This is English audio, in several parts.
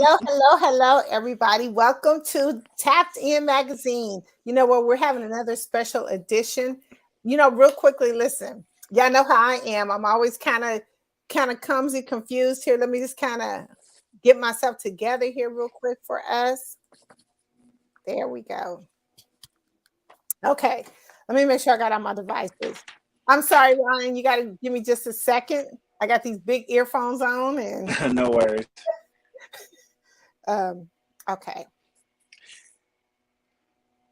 Hello, everybody. Welcome to Tapped In Magazine. You know what? We're having another special edition. Real quickly, listen. Y'all know how I am. I'm always kind of clumsy, confused here. Let me just kind of get myself together here real quick for us. There we go. Okay. Let me make sure I got all my devices. I'm sorry, Ryan. You got to give me just a second. I got these big earphones on and No worries. okay.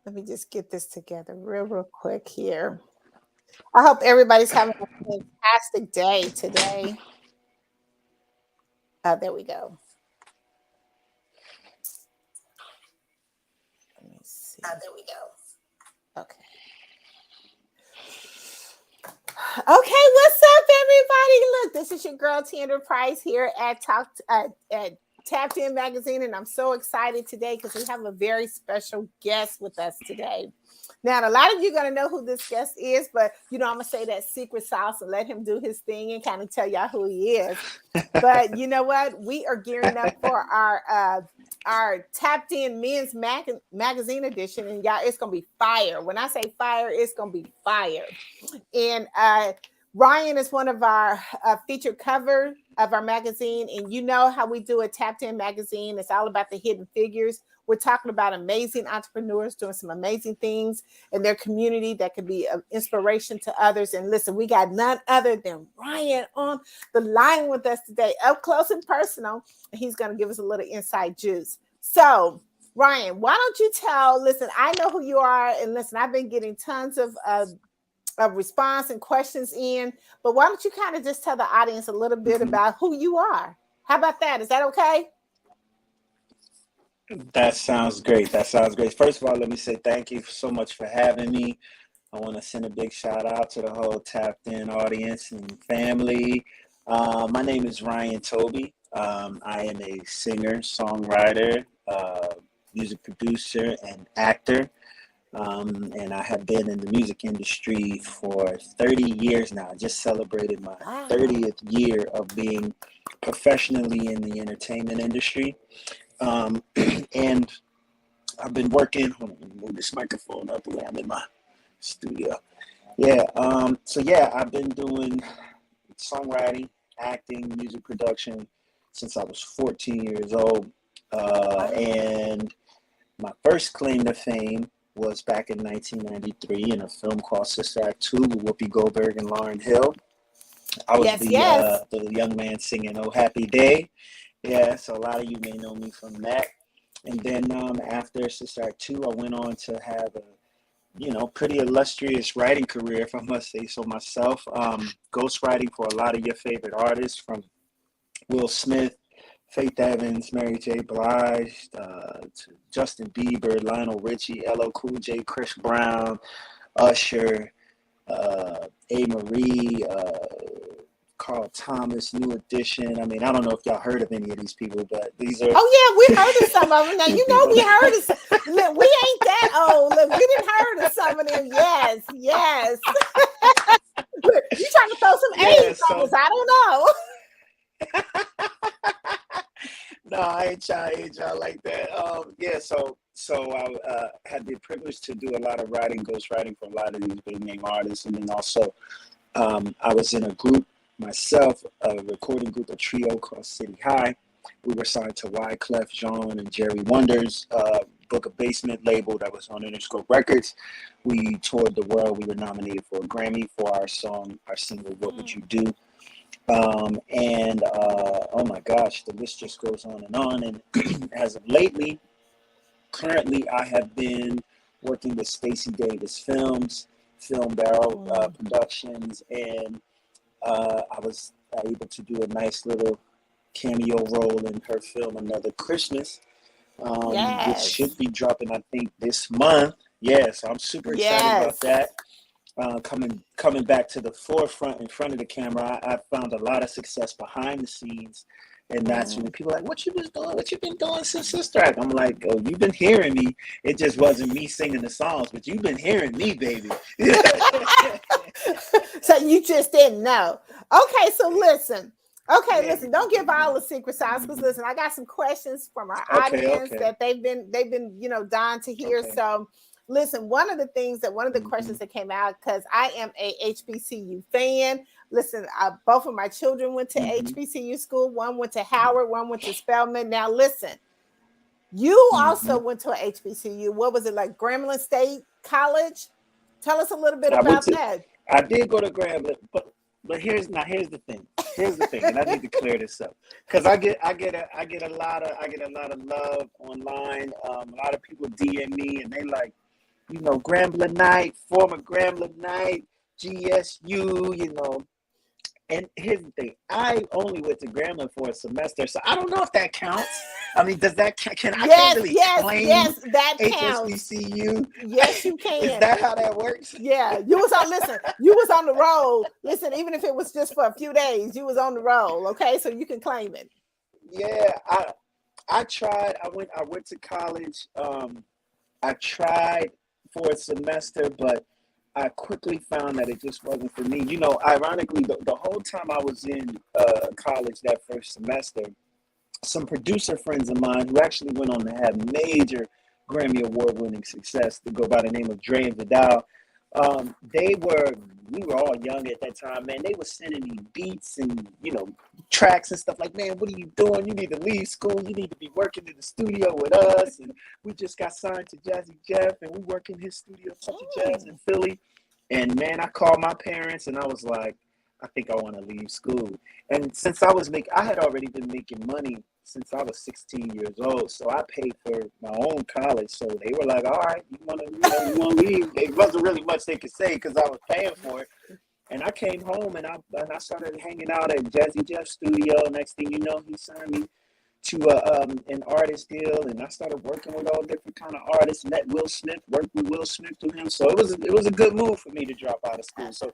Let me just get this together real quick here. I hope everybody's having a fantastic day today. There we go. Let me see. There we go. Okay. Okay, what's up, everybody? Look, this is your girl Tandra Price here at Tapped In Magazine, and I'm so excited today because we have a very special guest with us today. Now, a lot of you are going to know who this guest is, but I'm going to say that secret sauce and let him do his thing and kind of tell y'all who he is. But you know what? We are gearing up for our Tapped In Men's Magazine edition, and y'all, it's going to be fire. When I say fire, it's going to be fire. And Ryan is one of our featured cover of our magazine. And you know how we do a Tapped In Magazine. It's all about the hidden figures. We're talking about amazing entrepreneurs doing some amazing things in their community that could be of inspiration to others. And listen, we got none other than Ryan on the line with us today, up close and personal. And he's going to give us a little inside juice. So, Ryan, why don't you listen, I know who you are. And listen, I've been getting tons of response and questions in, but why don't you kind of just tell the audience a little bit about who you are? How about that? Is that okay? That sounds great. First of all, let me say thank you so much for having me. I want to send a big shout out to the whole Tapped In audience and family. My name is Ryan Toby. I am a singer, songwriter, music producer, and actor. And I have been in the music industry for 30 years now. I just celebrated my 30th year of being professionally in the entertainment industry. And I've been working, hold on, let me move this microphone up the way I'm in my studio. I've been doing songwriting, acting, music production since I was 14 years old. And my first claim to fame was back in 1993 in a film called Sister Act 2 with Whoopi Goldberg and Lauryn Hill. I was the young man singing Oh Happy Day. Yeah, so a lot of you may know me from that. And then after Sister Act 2, I went on to have a pretty illustrious writing career, if I must say so myself. Ghostwriting for a lot of your favorite artists, from Will Smith, Faith Evans, Mary J. Blige, to Justin Bieber, Lionel Richie, LL Cool J, Chris Brown, Usher, A. Marie, Carl Thomas, New Edition. I mean, I don't know if y'all heard of any of these people, but these are... Oh, yeah, we heard of some of them. Now, we heard of some. Look, we ain't that old. Look, we didn't heard of some of them. Yes. Look, you trying to throw some age on us. I don't know. No, I ain't trying like that. So I had the privilege to do a lot of ghostwriting for a lot of these big name artists. And then also I was in a group myself, a recording group, a trio called City High. We were signed to Wyclef Jean and Jerry Wonder's Book of Basement label that was on Interscope Records. We toured the world. We were nominated for a Grammy for our single, What Would You Do? Oh my gosh, the list just goes on. And as of lately, currently I have been working with Stacey Davis Films, Film Barrel Productions, and I was able to do a nice little cameo role in her film Another Christmas, which should be dropping, I think, this month. Yeah, so I'm super excited about that. Coming back to the forefront in front of the camera, I found a lot of success behind the scenes, and that's when people are like, "What you been doing since Sister Act?" I'm like, "Oh, you've been hearing me. It just wasn't me singing the songs, but you've been hearing me, baby." So you just didn't know. Okay, so listen. Okay, Man. listen, don't give all the secret sauce because listen, I got some questions from our Okay, audience okay, that they've been, dying to hear. okay. So listen, one of the Hmm. questions that came out, because I am a HBCU fan. Listen, both of my children went to Hmm. HBCU school. One went to Howard, one went to Spelman. Now listen, you Hmm. also went to a HBCU. What was it like, Grambling State College? Tell us a little bit I went about to, that. I did go to Grambling, but here's the thing. Here's the thing, and I need to clear this up because I get a lot of love online. A lot of people DM me and they like, Grambling Night, former Grambling Night, GSU, And here's the thing: I only went to Grambling for a semester, so I don't know if that counts. I mean, does that can I can't Yes, really yes, claim yes, that counts. HSBCU? Yes, you Is can. that how that works? Yeah, you was on. Listen, you was on the roll. Listen, even if it was just for a few days, you was on the roll. Okay, so you can claim it. Yeah, I tried. I went to college. I tried for a semester, but I quickly found that it just wasn't for me. Ironically, the whole time I was in college that first semester, some producer friends of mine who actually went on to have major Grammy Award winning success to go by the name of Dre and Vidal. They were we were all young at that time, man. They were sending me beats and tracks and stuff like, man, what are you doing? You need to leave school. You need to be working in the studio with us. And we just got signed to Jazzy Jeff, and we work in his studio, Touch of Jazz in Philly. And man, I called my parents, and I was like, I think I want to leave school. And since I had already been making money since I was 16 years old, so I paid for my own college. So they were like, "All right, you want to leave?" It wasn't really much they could say because I was paying for it. And I came home and I started hanging out at Jazzy Jeff's studio. Next thing you know, he signed me to an artist deal, and I started working with all different kind of artists. Met Will Smith, worked with Will Smith through him. So it was a good move for me to drop out of school. So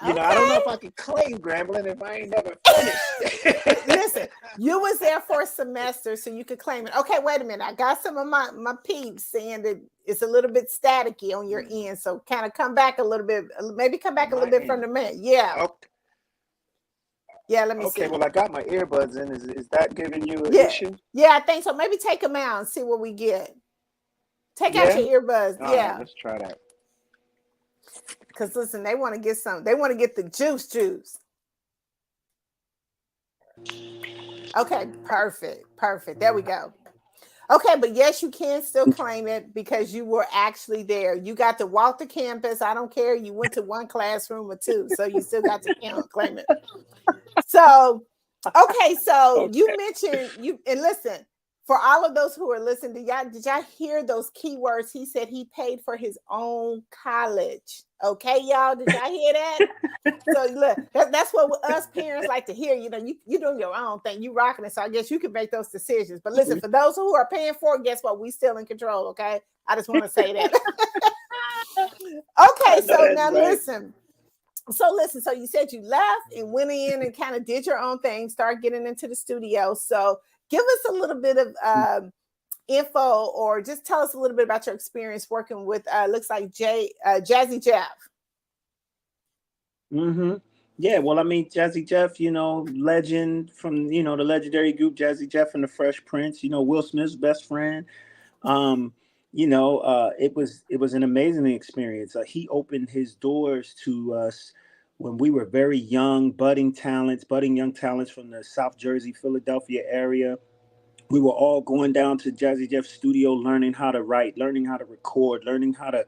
I don't know Okay. if I could claim Grambling if I ain't never finished. Listen, you was there for a semester, so you could claim it. Okay, wait a minute. I got some of my peeps saying that it's a little bit staticky on your end, so kind of come back a little bit. Maybe come back On a little my bit from end. the man. Yeah, Okay, yeah. Let me okay, see. well, I got my earbuds in. Is that giving you an Yeah, issue? yeah. I think so. Maybe take them out and see what we get. Take out Yeah? your earbuds. All right, Yeah, let's try that. because listen, they want to get some. They want to get the juice. Okay, perfect. There we go. Okay, but yes, you can still claim it because you were actually there. You got to walk the campus. I don't care. You went to one classroom or two, so you still got to claim it. So, okay, so you Okay. mentioned you and listen, for all of those who are listening, did y'all hear those keywords? He said he paid for his own college. Okay, y'all, did y'all hear that? So look, that's what us parents like to hear. You doing your own thing, you rocking it. So I guess you can make those decisions. But listen, for those who are paying for it, guess what? We still in control. Okay, I just want to say that. I Okay, know so that's now right. listen. So you said you left and went in and kind of did your own thing, start getting into the studio. So give us a little bit of info, or just tell us a little bit about your experience working with looks like Jazzy Jeff. Mm-hmm. Yeah, well, I mean, Jazzy Jeff, legend from, the legendary group Jazzy Jeff and the Fresh Prince, Will Smith's best friend. Um, it was an amazing experience. He opened his doors to us when we were very young, budding young talents from the South Jersey, Philadelphia area. We were all going down to Jazzy Jeff's studio, learning how to write, learning how to record, learning how to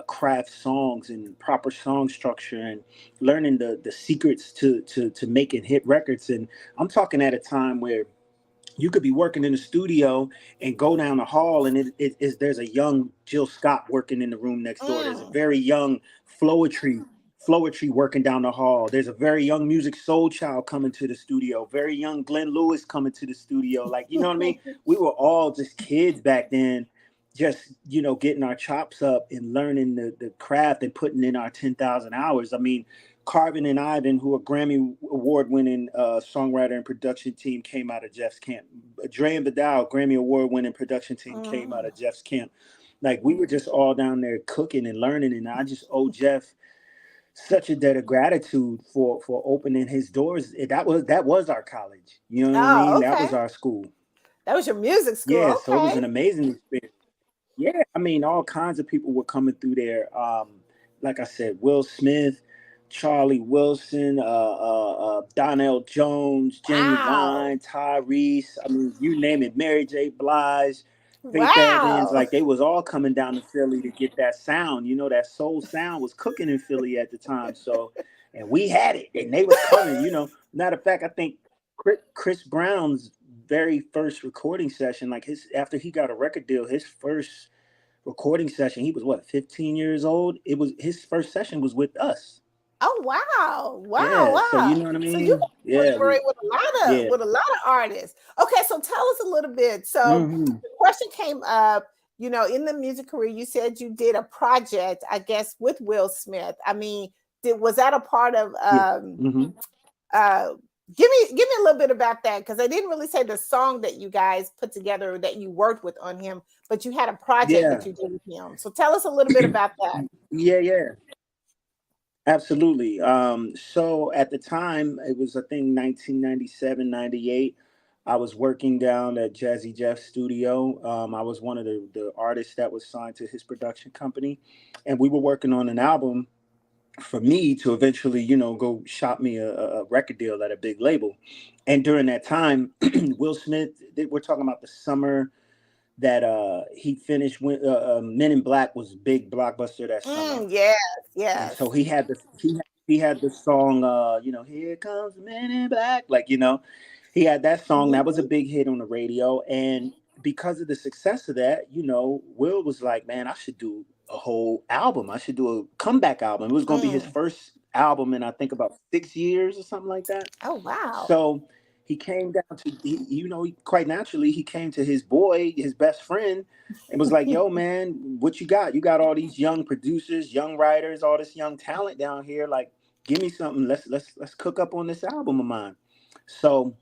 craft songs and proper song structure, and learning the secrets to making hit records. And I'm talking at a time where you could be working in the studio and go down the hall, and there's a young Jill Scott working in the room next door. There's a Mm. very young Floetry working down the hall. There's a very young Music Soul Child coming to the studio. Very young Glenn Lewis coming to the studio. Like, you know what I mean? We were all just kids back then, just getting our chops up and learning the craft and putting in our 10,000 hours. I mean, Carvin and Ivan, who are Grammy award winning songwriter and production team, came out of Jeff's camp. Dre and Vidal, Grammy award winning production team, came out Mm. of Jeff's camp. Like, we were just all down there cooking and learning, and I just owe Jeff such a debt of gratitude for opening his doors. That was our college. You know what I Oh, mean? That okay. was our school. That was your music Yeah, school. so it was Okay. an amazing experience. Yeah, I mean, all kinds of people were coming through there. Like I said, Will Smith, Charlie Wilson, Donnell Jones, Wow. Genuine, Tyrese. I mean, you name it. Mary J. Blige, Faith Evans. Wow. Like they was all coming down to Philly to get that sound. You know, that soul sound was cooking in Philly at the time. So, and we had it, and they was coming. You know, matter of fact, I think Chris Brown's very first recording session, like his after he got a record deal, his first recording session, he was what, 15 years old. It was his first session was with us. Oh wow. Wow. Yeah, so you Wow. know what I So you mean? Yeah, collaborate with a lot of yeah. artists. Okay, so tell us a little bit. So Hmm. the question came up, in the music career, you said you did a project, I guess, with Will Smith. I mean, was that a part of Yeah. Hmm. uh give me a little bit about that, because I didn't really say the song that you guys put together that you worked with on him, but you had a project that Yeah. you did with him. So tell us a little bit about that. Yeah, yeah. Absolutely. So at the time, it was, I think, 1997, 98. I was working down at Jazzy Jeff's studio. I was one of the artists that was signed to his production company. And we were working on an album for me to eventually, go shop me a record deal at a big label. And during that time, Will Smith, we're talking about the summer that he finished when Men in Black was big blockbuster that summer. Yes, And so yes. he had the song, Here Comes the Men in Black, like, he had that song that was a Mhm. big hit on the radio. And because of the success of that, Will was like, man, I should do a whole album. I should do a comeback album. It was going to be his Mm. first album in, I think, about 6 years or something like that. Oh wow. So he came down to, quite naturally, he came to his boy, his best friend, and was like, yo, man, what you got? You got all these young producers, young writers, all this young talent down here. Like, give me something. Let's cook up on this album of mine. So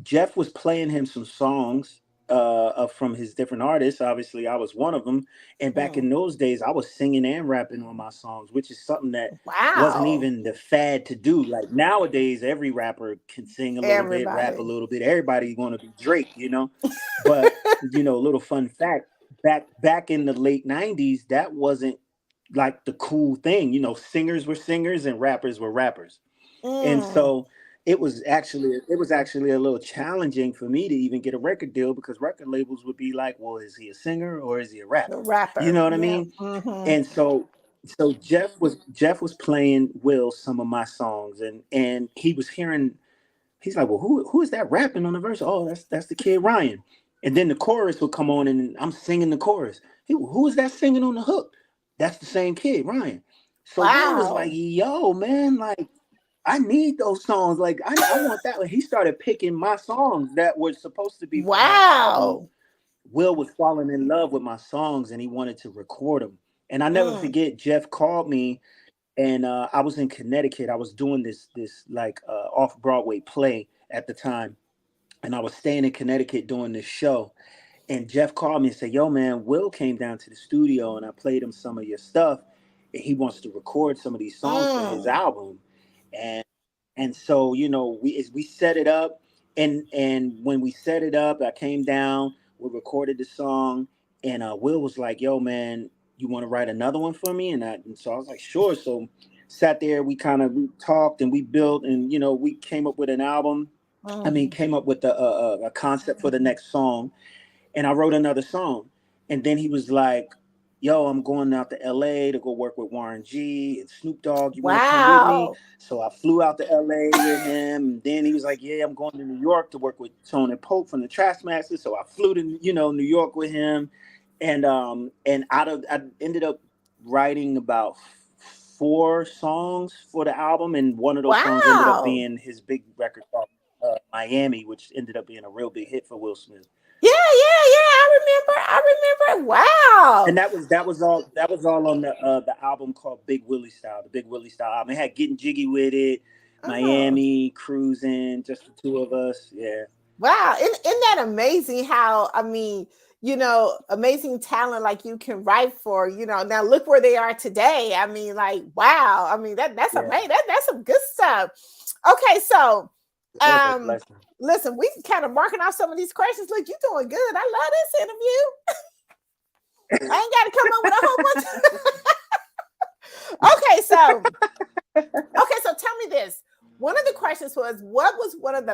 Jeff was playing him some songs from his different artists. Obviously, I was one of them. And back Mm. in those days, I was singing and rapping on my songs, which is something that wasn't Wow. even the fad to do. Like nowadays, every rapper can sing a little bit, rap a Everybody. little bit. Everybody want to be Drake. But a little fun fact: back in the late '90s, that wasn't like the cool thing. Singers were singers and rappers were rappers. And Mm. so it was actually a little challenging for me to even get a record deal, because record labels would be like, well, is he a singer or is he a The rapper? You rapper. know what I Yeah. mean? Mm-hmm. And so Jeff was playing Will some of my songs, and he was hearing. He's like, well, who is that rapping on the verse? Oh, that's the kid Ryan. And then the chorus would come on, and I'm singing the chorus. Who is that singing on the hook? That's the same kid, Ryan. So Will was like, Wow. yo, man, like, I need those songs. Like, I want that. When he started picking my songs that were supposed to be for my album, Wow. Will was falling in love with my songs, and he wanted to record them. And I never Mm. forget, Jeff called me, and I was in Connecticut. I was doing this like off Broadway play at the time, and I was staying in Connecticut doing this show. And Jeff called me and said, "Yo, man, Will came down to the studio, and I played him some of your stuff, and he wants to record some of these songs for his Mm. album." And so, we set it up, and when we set it up, I came down, we recorded the song, and Will was like, "Yo, man, you want to write another one for me?" And so I was like, "Sure." So sat there, we talked and we built, and we came up with an album. I mean, Mm. came up with a concept for the next song, and I wrote another song. And then he was like, "Yo, I'm going out to LA to go work with Warren G and Snoop Dogg. You want to come with me?" Wow. So I flew out to LA with him. And then he was like, "Yeah, I'm going to New York to work with Tone and Pope from the Trashmasters." So I flew to New York with him, and I ended up writing about 4 songs for the album, and one of those songs ended up Wow. being his big record called Miami, which ended up being a real big hit for Will Smith. Yeah, yeah, yeah. I remember. I remember. And Wow. that was all on the album called Big Willie Style, the Big Willie Style album. It had Getting Jiggy with It, Oh. Miami, Cruising, just the two of us. Yeah. Wow. Isn't that amazing how, I mean, amazing talent like you can write for, now look where they are today. I mean, like, wow. I mean, that's Yeah, amazing. That's some good stuff. Okay, so it was a blessing. listen, we kind of marking off some of these questions. Look, you're doing good. I love this interview. I ain't got to come up with a whole bunch. Okay, so tell me this. One of the questions was, what was one of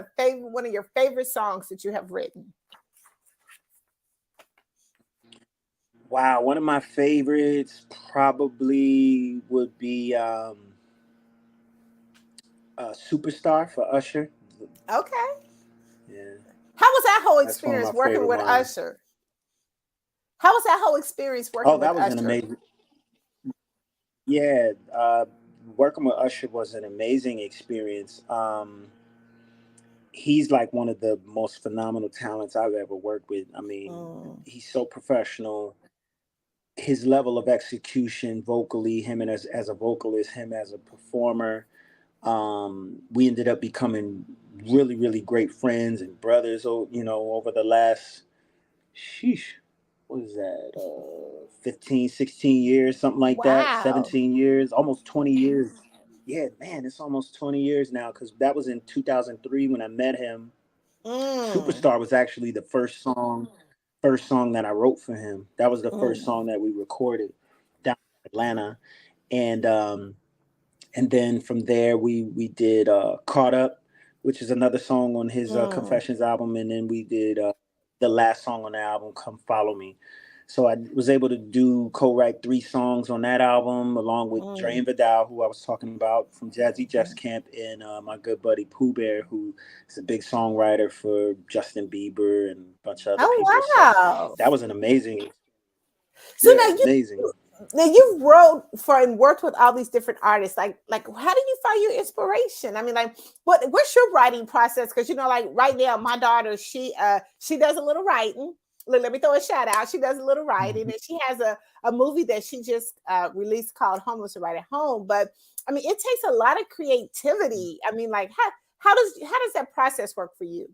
your favorite songs that you have written? Wow, one of my favorites probably would be Superstar for Usher. Okay. Yeah. How was that whole That's one of experience my working favorite with ones. Usher? How was that whole experience Oh, working with that was an Usher? amazing. Yeah, working with Usher was an amazing experience. He's like one of the most phenomenal talents I've ever worked with. I mean, he's so professional. His level of execution vocally, him and as a vocalist, him as a performer. We ended up becoming really, really great friends and brothers. Over the last, sheesh, what is that? 15, 16 years, something like that. Wow. 17 years, almost 20 years. Yeah, man, it's almost 20 years now because that was in 2003 when I met him. Superstar was actually the first song that I wrote for him. That was the first song that we recorded down in Atlanta. And then from there we did Caught Up, which is another song on his Confessions album, and then we did the last song on the album, Come Follow Me. So I was able to co-write 3 songs on that album, along with Drain Vidal, who I was talking about from Jazzy Jeff's camp, and my good buddy Pooh Bear, who is a big songwriter for Justin Bieber and a bunch of other people. Wow. So that was an amazing, So amazing. Now you wrote for and worked with all these different artists. Like how do you find your inspiration? I mean, like, what's your writing process? Because like right now, my daughter, she does a little writing. Let me throw a shout out. She does a little writing, and she has a movie that she just released called Homeless Right at Home. But I mean, it takes a lot of creativity. I mean, like how does that process work for you?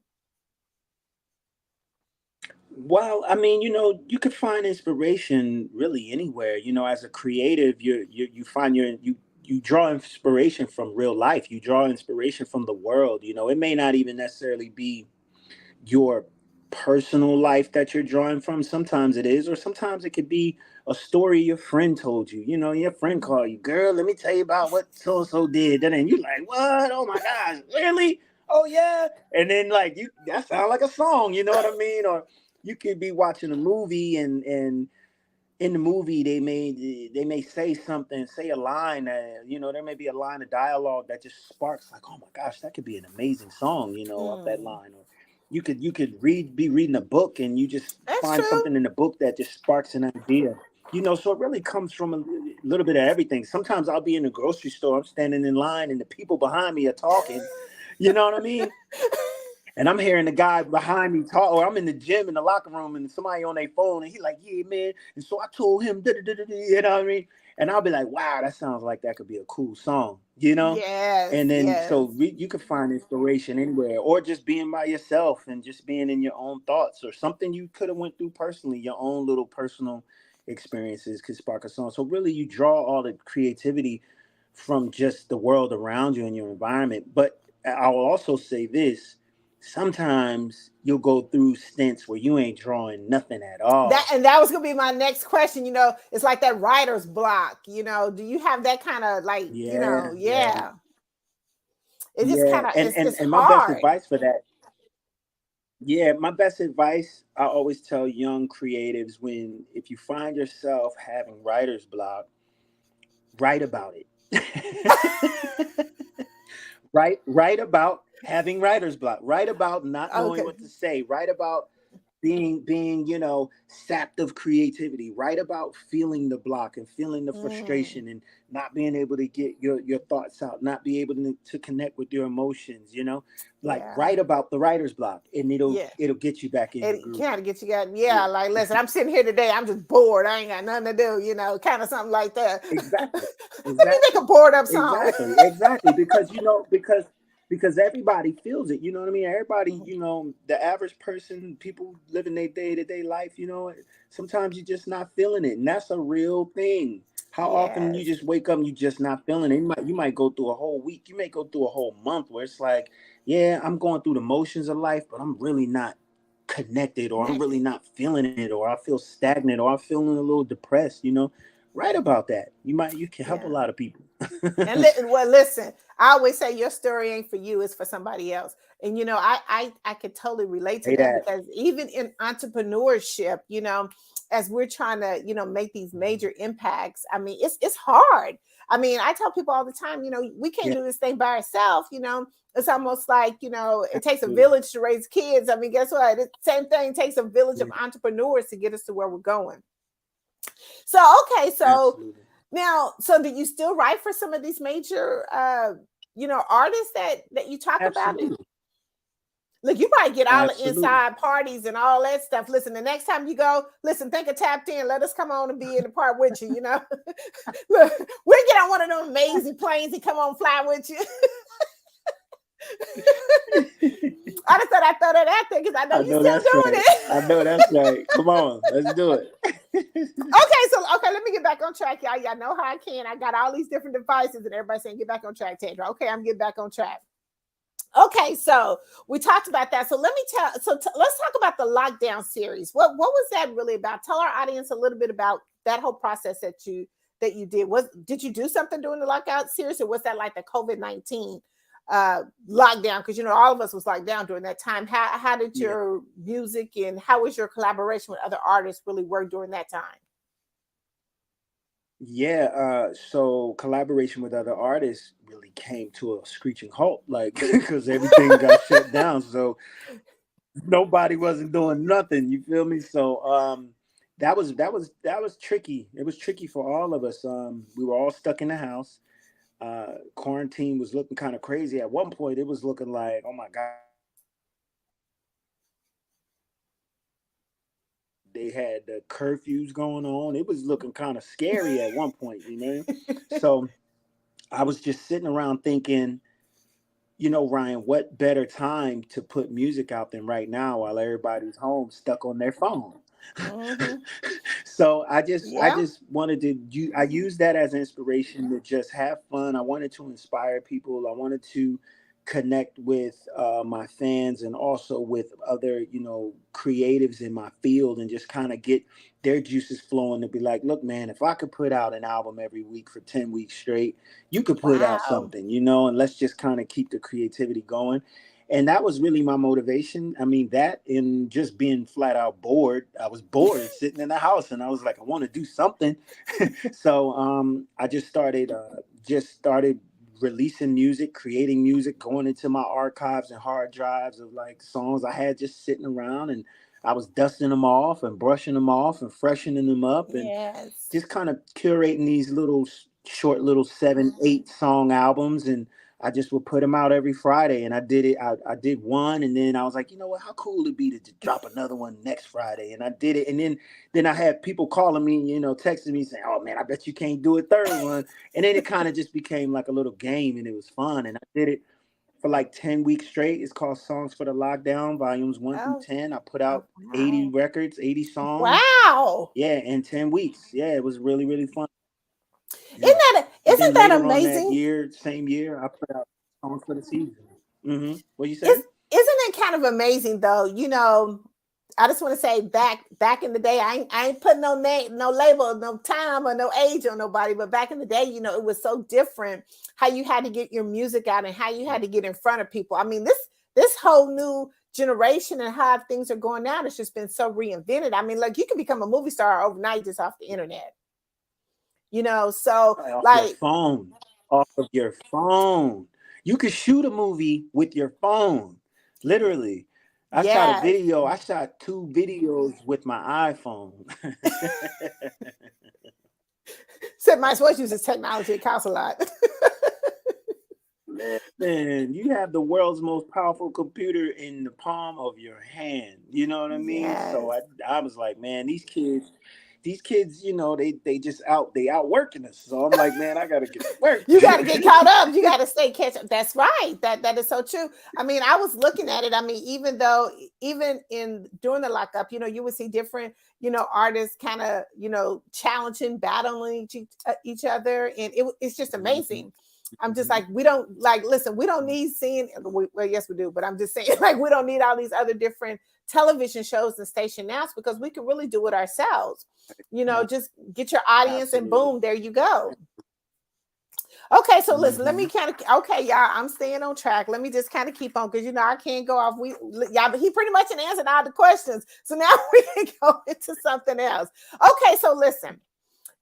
Well, I mean, you could find inspiration really anywhere. As a creative, you find you draw inspiration from real life. You draw inspiration from the world. It may not even necessarily be your personal life that you're drawing from. Sometimes it is, or sometimes it could be a story your friend told you. Your friend called you, girl, let me tell you about what so and so did. And then you're like, what? Oh my gosh, really? Oh yeah. And then that sounds like a song. You know what I mean? Or you could be watching a movie and in the movie they may say something, say a line that, there may be a line of dialogue that just sparks like, oh my gosh, that could be an amazing song, off that line. Or you could be reading a book and you just find something in the book that just sparks an idea. So it really comes from a little bit of everything. Sometimes I'll be in the grocery store, I'm standing in line and the people behind me are talking. You know what I mean? And I'm hearing the guy behind me talk, or I'm in the gym in the locker room and somebody on their phone and he's like, yeah, man. And so I told him, you know what I mean? And I'll be like, wow, that sounds like that could be a cool song, Yes. And then yes. so you can find inspiration anywhere, or just being by yourself and just being in your own thoughts, or something you could have went through personally, your own little personal experiences could spark a song. So really you draw all the creativity from just the world around you and your environment. But I'll also say this. Sometimes you'll go through stints where you ain't drawing nothing at all. That was gonna be my next question. It's like that writer's block. Do you have that kind of like, Yeah. It just kind of and my hard. best advice for that. Yeah, my best advice I always tell young creatives, if you find yourself having writer's block, write about it. Write about having writer's block. Write about not knowing what to say. Write about being sapped of creativity. Write about feeling the block and feeling the frustration and not being able to get your thoughts out, not be able to connect with your emotions. Write about the writer's block, and it'll get you back in. It kind of gets you got like, listen, I'm sitting here today, I'm just bored, I ain't got nothing to do, kind of something like that. Exactly. Let me make a bored up song. Exactly. Because because everybody feels it. You know what I mean? Everybody, Mhm. the average person, people living their day-to-day life, sometimes you're just not feeling it. And that's a real thing. How often you Yes. just wake up and you just not feeling it? You might go through a whole week. You may go through a whole month where it's like, yeah, I'm going through the motions of life, but I'm really not connected, or I'm really Connected. not feeling it, or I feel stagnant, or I'm feeling a little depressed. Write about that. You can help a Yeah. lot of people. And well, listen, I always say your story ain't for you, it's for somebody else. And I could totally relate to Say that, that. because even in entrepreneurship, as we're trying to, make these major impacts, I mean, it's hard. I mean, I tell people all the time, we can't Yeah, do this thing by ourselves, It's almost like, it takes a absolutely. village to raise kids. I mean, guess what? It same thing takes a village of Yeah, entrepreneurs to get us to where we're going. So, okay, so absolutely. now, so do you still write for some of these major, artists that you talk about? Absolutely. Look, you probably get all the Absolutely. inside parties and all that stuff. Listen, the next time you go, listen, think of Tapped In. Let us come on and be in the part with you. Look, we'll get on one of them amazing planes and come on fly with you. I just thought I'd throw that out there because I know I you know still that's doing right. it. I know that's right. Come on, let's do it. Okay, let me get back on track, y'all. Y'all know how I can. I got all these different devices, and everybody's saying get back on track, Tandra. Okay, I'm getting back on track. Okay, so we talked about that. So let me let's talk about the lockdown series. What was that really about? Tell our audience a little bit about that whole process that you did. Did you do something during the lockout series, or was that like the COVID-19 lockdown? Because all of us was locked down during that time. How did Yeah. your music and how was your collaboration with other artists really work during that time? Yeah, so collaboration with other artists really came to a screeching halt, like because everything got shut down. So nobody wasn't doing nothing. You feel me? So that was tricky. It was tricky for all of us. We were all stuck in the house. Quarantine was looking kind of crazy. At one point, it was looking like, oh my God, they had the curfews going on. It was looking kind of scary at one point. So I was just sitting around thinking, Ryan, what better time to put music out than right now while everybody's home stuck on their phone? Mm-hmm. So I Yeah. just wanted to I used that as inspiration to just have fun. I wanted to inspire people. I wanted to connect with my fans, and also with other creatives in my field, and just kind of get their juices flowing, to be like, look, man, if I could put out an album every week for 10 weeks straight, you could put out Wow. something, and let's just kind of keep the creativity going. And that was really my motivation. I mean, that, and just being flat out bored. I was bored sitting in the house, and I was like, I want to do something. So I just started releasing music, creating music, going into my archives and hard drives of like songs I had just sitting around, and I was dusting them off and brushing them off and freshening them up, and Yes. just kind of curating these little short little 7, 8 song albums. And I just would put them out every Friday. And I did it. I did one, and then I was like, you know what? How cool would it be to drop another one next Friday? And I did it. And then I had people calling me, texting me saying, "Oh man, I bet you can't do a third one." And then it kind of just became like a little game, and it was fun. And I did it for like 10 weeks straight. It's called Songs for the Lockdown, volumes 1 through Oh, 10. I put oh out 80 wow. records, 80 songs. Wow. Yeah, in 10 weeks. Yeah, it was really, really fun. Isn't Yeah. And then isn't that later on that amazing? year, same year, I put out songs for the season. What you Is say? isn't it kind of amazing though? I just want to say back in the day, I ain't putting no name, no label, no time or no age on nobody. But back in the day, it was so different how you had to get your music out and how you had to get in front of people. I mean, this whole new generation and how things are going now, it's just been so reinvented. I mean, like you can become a movie star overnight just off the internet. So Right, off your like phone. Off of your phone. You could shoot a movie with your phone. Literally. yes. I shot 2 videos with my iPhone. So might as well use this technology. It costs a lot. Listen, you have the world's most powerful computer in the palm of your hand. You know what I mean? So Yes. I was like, man, these kids, these kids, you know, they just they outworking us. So I'm like, man, I gotta get to work. You got to get caught up. You got to stay catch up. That's right. That is so true. I mean, I was looking at it. I mean, even in during the lockup, you know, you would see different, you know, artists kind of, you know, challenging, battling each other, and it's just amazing. I'm just like, we don't like, listen, we don't need seeing, well, yes, we do, but I'm just saying, like, we don't need all these other different television shows and station announcements because we can really do it ourselves. You know, just get your audience and boom, there you go. Okay, so listen, let me kind of, okay, y'all, I'm staying on track. Let me just kind of keep on because, you know, I can't go off. Y'all, but he pretty much answered all the questions. So now we can go into something else. Okay, so listen.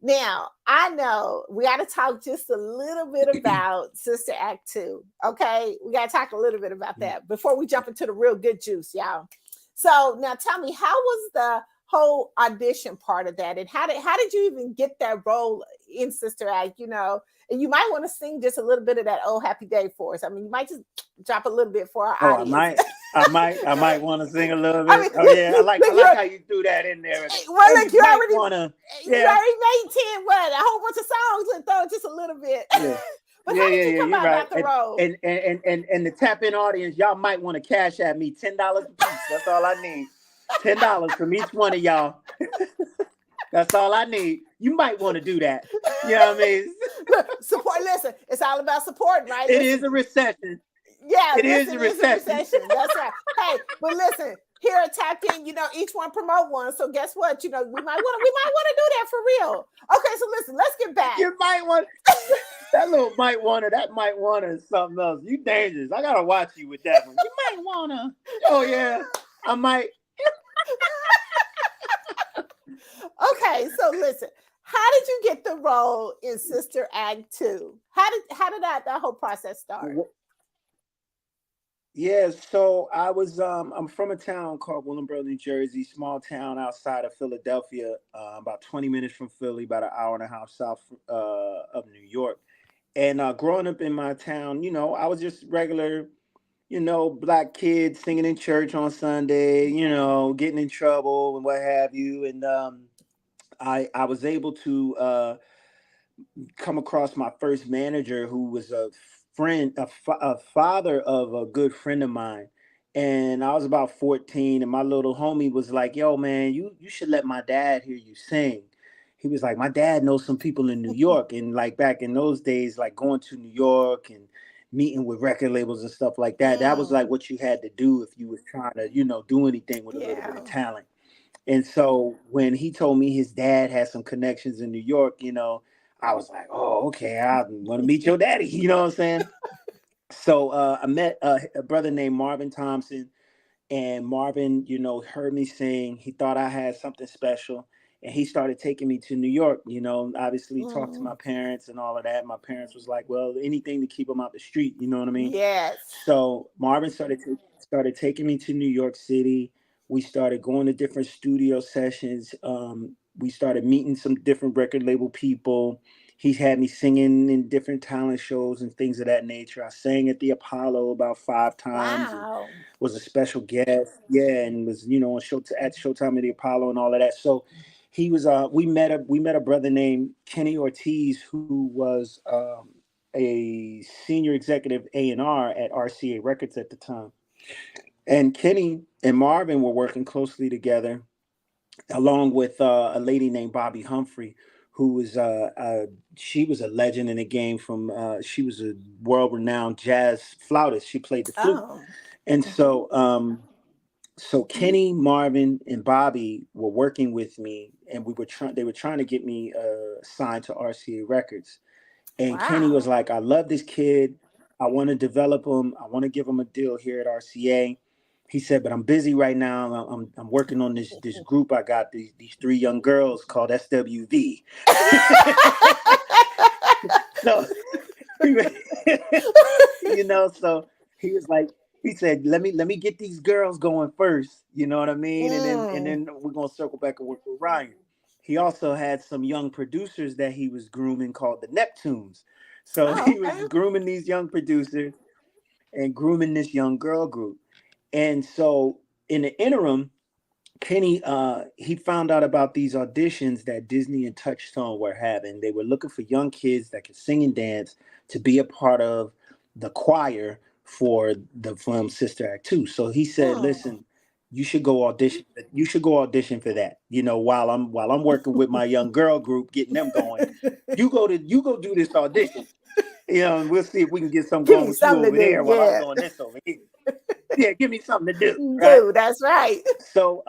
Now, I know we got to talk just a little bit about Sister Act 2. Okay, we got to talk a little bit about that before we jump into the real good juice, y'all. So now tell me, how was the whole audition part of that? And how did you even get that role in Sister Act, you know? And you might want to sing just a little bit of that old happy day for us. I mean, you might just drop a little bit for our audience. I might want to sing a little bit. I mean, oh yeah, I like how you threw that in there. Well, look, you already made 10 what, a whole bunch of songs and throw just a little bit. Yeah. But how did you come about the role? And the tap in audience, y'all might want to cash at me $10 a piece. That's all I need. $10 from each one of y'all. That's all I need. You might want to do that. You know what I mean? Look, support. Listen, it's all about support, right? It is a recession. Yeah, it is a recession. That's right. Hey, but listen, here at Tapped In, you know, each one promote one. So guess what? You know, we might want to do that for real. Okay, so listen, let's get back. You might want that little might wanna is something else. You dangerous. I gotta watch you with that one. You might wanna. Oh yeah, I might. Okay, so listen, how did you get the role in Sister Act 2? How did that whole process start? Yeah, so I was I'm from a town called Willingboro, New Jersey, small town outside of Philadelphia, about 20 minutes from Philly, about an hour and a half south of New York. And growing up in my town, you know, I was just regular, you know, black kid singing in church on Sunday, you know, getting in trouble and what have you. And I was able to come across my first manager, who was a friend, a father of a good friend of mine. And I was about 14, and my little homie was like, yo, man, you should let my dad hear you sing. He was like, my dad knows some people in New York. And like back in those days, like going to New York and meeting with record labels and stuff like that, that was like what you had to do if you was trying to, you know, do anything with a little bit of talent. And so when he told me his dad had some connections in New York, you know, I was like, oh, okay, I want to meet your daddy. You know what I'm saying? So I met a brother named Marvin Thompson, and Marvin, you know, heard me sing. He thought I had something special, and he started taking me to New York, you know, obviously talked to my parents and all of that. My parents was like, well, anything to keep them out the street. You know what I mean? Yes. So Marvin started taking me to New York City. We started going to different studio sessions. We started meeting some different record label people. He's had me singing in different talent shows and things of that nature. I sang at the Apollo about 5 times. Wow. And was a special guest. Yeah, and was, you know, at Showtime at the Apollo and all of that. So he was we met a brother named Kenny Ortiz, who was a senior executive A&R at RCA Records at the time. And Kenny and Marvin were working closely together, along with a lady named Bobby Humphrey, who was she was a legend in the game. From she was a world-renowned jazz flautist. She played the flute. And so so Kenny, Marvin, and Bobby were working with me, and they were trying to get me signed to RCA Records. And Kenny was like, I love this kid. I want to develop him. I want to give him a deal here at RCA. He said, but I'm busy right now. I'm working on this group. I got these 3 young girls called SWV. So, you know, so he was like, he said, let me get these girls going first. You know what I mean? And then we're gonna circle back and work with Ryan. He also had some young producers that he was grooming called the Neptunes. So he was grooming these young producers and grooming this young girl group. And so in the interim, Kenny, he found out about these auditions that Disney and Touchstone were having. They were looking for young kids that could sing and dance to be a part of the choir for the film Sister Act 2. So he said, Mm. "Listen, you should go audition. You should go audition for that. You know, while I'm working with my young girl group, getting them going. You go do this audition. You know, and we'll see if we can get something Give going me with you something over to do. there while I'm Yeah. doing this over here. Yeah, give me something to do, right?" Dude, that's right. So,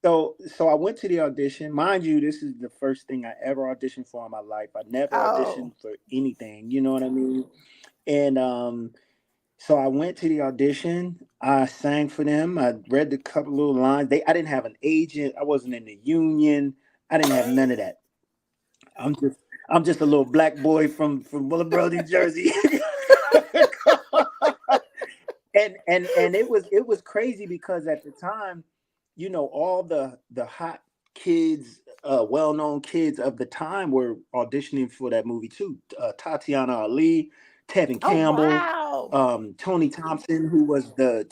so I went to the audition. Mind you, this is the first thing I ever auditioned for in my life. I never Oh. auditioned for anything, you know what I mean? And so I went to the audition. I sang for them. I read a couple little lines. I didn't have an agent. I wasn't in the union. I didn't have none of that. I'm just I'm just a little black boy from Willowboro, New Jersey. And it was crazy because at the time, all the hot kids, well-known kids of the time were auditioning for that movie too. Tatiana Ali, Tevin Oh, Campbell, wow. Tony Thompson, who was the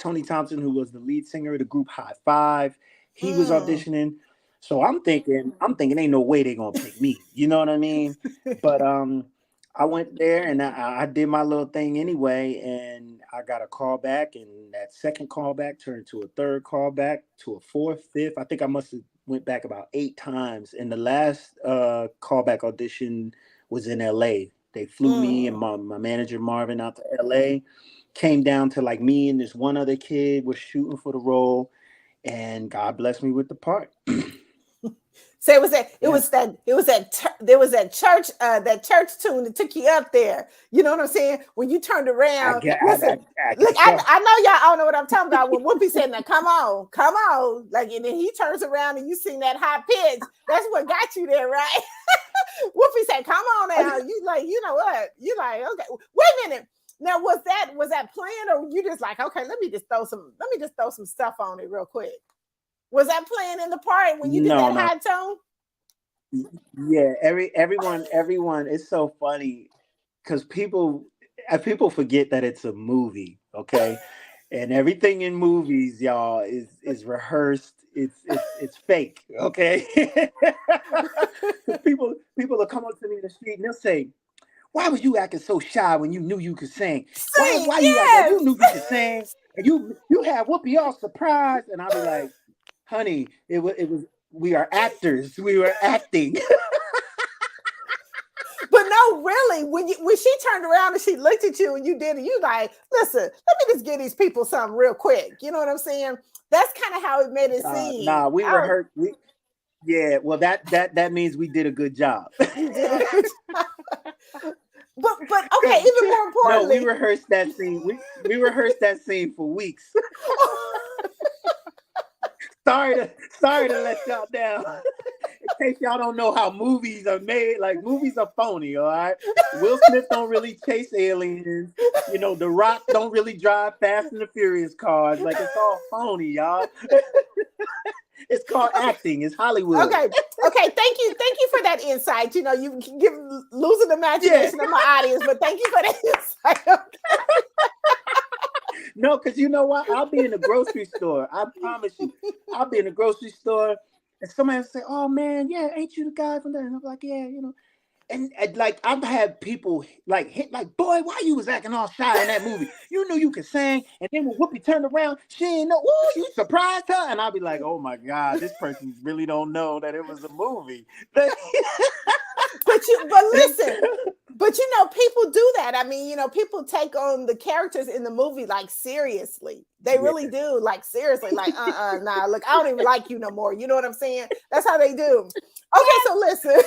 lead singer of the group High Five. He was Mm. auditioning. So I'm thinking ain't no way they're gonna pick me. You know what I mean? But I went there and I did my little thing anyway, and I got a call back, and that second call back turned to a third call back, to a fourth, fifth. I think I must have went back about 8 times, and the last callback audition was in L.A. They flew me and Mm. my manager Marvin out to L.A. Came down to like me and this one other kid was shooting for the role, and God blessed me with the part. So it was that Yeah. there was that church tune that took you up there. You know what I'm saying? When you turned I around, guess, listen, I look, guess so. I know y'all all know what I'm talking about. When Whoopi said, "Now come on," like, and then he turns around and you sing that high pitch. That's what got you there, right? Whoopi said, "Come on now." You like, you know what? You like, okay, wait a minute. Now was that planned, or you just like, okay, let me just throw some stuff on it real quick? Was that playing in the part when you did No, that no. high tone? Yeah, everyone. It's so funny because people forget that it's a movie, okay? And everything in movies, y'all, is rehearsed. It's fake, okay? Because people will come up to me in the street and they'll say, "Why was you acting so shy when you knew you could sing? Why Sing, why you act like yes. you knew you could sing and you had Whoopi all surprised?" And I'll be like, "Honey, it was we are actors. We were acting." But no, really, when she turned around and she looked at you and you did it, you like, listen, let me just give these people something real quick. You know what I'm saying? That's kind of how it made it seem. Nah, we Oh, rehearsed. Yeah, well, that means we did a good job. you did a good job. But okay, Cause even more no, we importantly, rehearsed that scene. We rehearsed that scene for weeks. Sorry to let y'all down. In case y'all don't know how movies are made, like movies are phony. All right, Will Smith don't really chase aliens. The Rock don't really drive Fast and the Furious cars. Like it's all phony, y'all. It's called okay, acting. It's Hollywood. okay, okay. Thank you for that insight. You know, you can give losing the Yeah. imagination of my audience, but thank you for that insight. No, because you know what? I'll be in the grocery store. I promise you. I'll be in the grocery store and somebody will say, "Oh man, yeah, ain't you the guy from there?" And I'm like, "Yeah." And like I've had people like hit like, "Boy, why you was acting all shy in that movie? You knew you could sing." And then when Whoopi turned around, she ain't know, "Ooh, you surprised her." And I'll be like, "Oh my God, this person really don't know that it was a movie." But listen, but people do that. I mean, people take on the characters in the movie like seriously. They Yeah. really do, like seriously, like nah, look, I don't even like you no more. You know what I'm saying? That's how they do. Okay, so listen.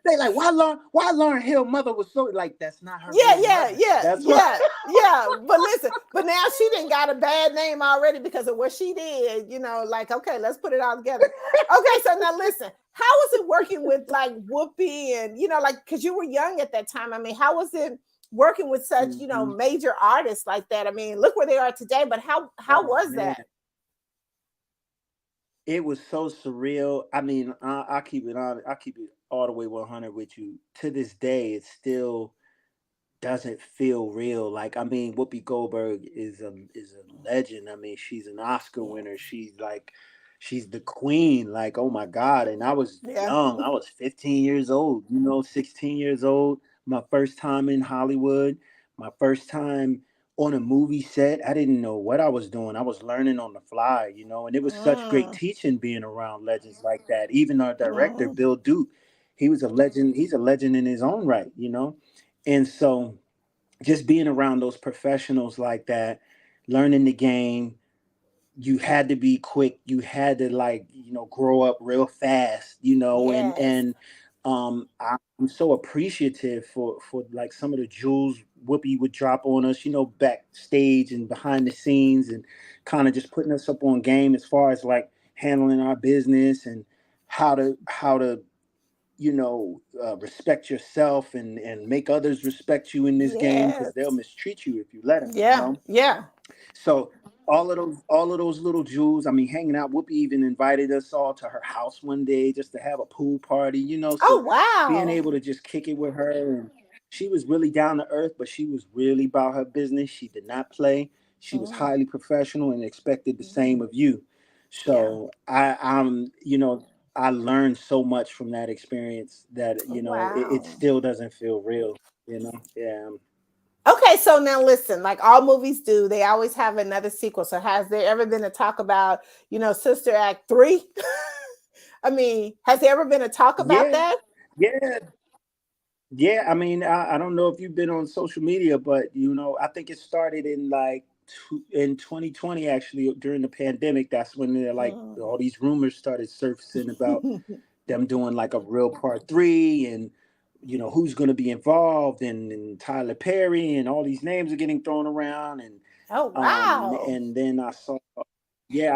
They like, why Lauren Hill mother was so like, that's not her Yeah, real yeah, mother. yeah, That's what. yeah, yeah. But listen, but now she didn't got a bad name already because of what she did. Like, okay, let's put it all together. Okay, so now listen, how was it working with like Whoopi and like because you were young at that time? I mean, how was it working with such Mhm. major artists like that? I mean, look where they are today. But how Oh was man, that? it was so surreal. I mean, I keep it on. I keep it all the way 100 with you. To this day, it's still doesn't feel real. Like, I mean, Whoopi Goldberg is a legend. I mean, she's an Oscar Yeah. winner. She's the queen. Like, oh my God. And I was Yeah. young. I was 15 years old, 16 years old. My first time in Hollywood, my first time on a movie set. I didn't know what I was doing. I was learning on the fly, and it was such great Mm, teaching being around legends like that. Even our director, mm, Bill Duke, he was a legend. He's a legend in his own right. And so just being around those professionals like that, learning the game, you had to be quick. You had to, like, grow up real fast, and yes. I'm so appreciative for like some of the jewels Whoopi would drop on us, backstage and behind the scenes, and kind of just putting us up on game as far as like handling our business and how to respect yourself and make others respect you in this game, because they'll Yes. mistreat you if you let them. Yeah. Yeah. So all of those little jewels. I mean, hanging out. Whoopi even invited us all to her house one day just to have a pool party. Oh So being wow. able to just kick it with her, and she was really down to earth, but she was really about her business. She did not play. She was Mm, highly professional and expected the same mm, of you. yeah. So I learned so much from that experience that it Wow. still doesn't feel real. Yeah. Okay, so now listen, like all movies do, they always have another sequel. So has there ever been a talk about, Sister Act 3? I mean, has there ever been a talk about Yeah. that? Yeah. Yeah, I mean, I don't know if you've been on social media, but I think it started in like in 2020, actually, during the pandemic. That's when they're like Mm. all these rumors started surfacing about them doing like a real part three, and who's going to be involved, and Tyler Perry, and all these names are getting thrown around, and Oh wow. then I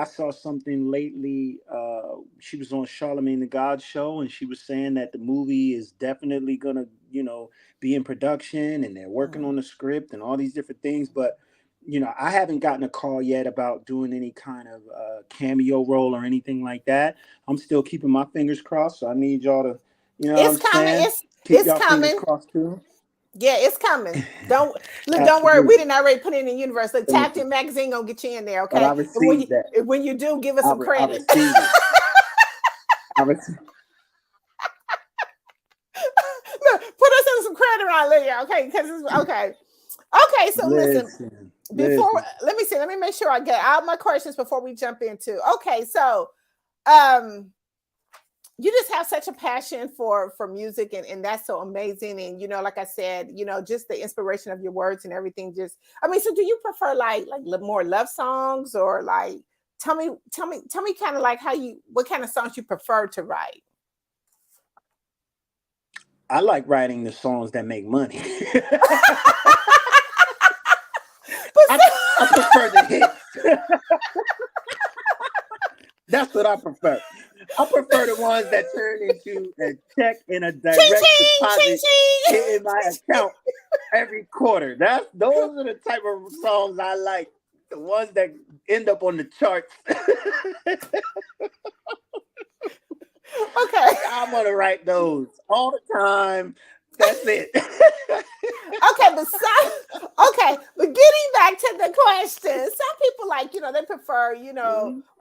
saw something lately. She was on Charlemagne the God show, and she was saying that the movie is definitely gonna, be in production, and they're working Mm. on the script and all these different things. But I haven't gotten a call yet about doing any kind of cameo role or anything like that. I'm still keeping my fingers crossed. So I need y'all to, you know what It's I'm coming. saying? Keep It's y'all fingers coming. crossed too. Yeah, it's coming. Don't look. Don't worry. We Absolutely. didn't already put it in the universe. Look, Thank Tapped you. In Magazine gonna get you in there. But I Okay, and received that. when you do, give us some I credit. received it. I received. Look, put us in some credit around there, okay? Because it's okay. Okay, so listen. Before Listen. let me see. Let me make sure I get out my questions before we jump into. Okay, so um, you just have such a passion for music, and that's so amazing. And like I said, just the inspiration of your words and everything. Just, I mean, so do you prefer like more love songs, or like tell me kind of like what kind of songs you prefer to write? I like writing the songs that make money. But I, I prefer the hits. That's what I prefer. I prefer the ones that turn into a check and a ching direct ching ching deposit ching. hitting my account every quarter. Those are the type of songs I like. The ones that end up on the charts. Okay. I'm gonna write those all the time. That's it. Okay, but getting back to the question, some people they prefer,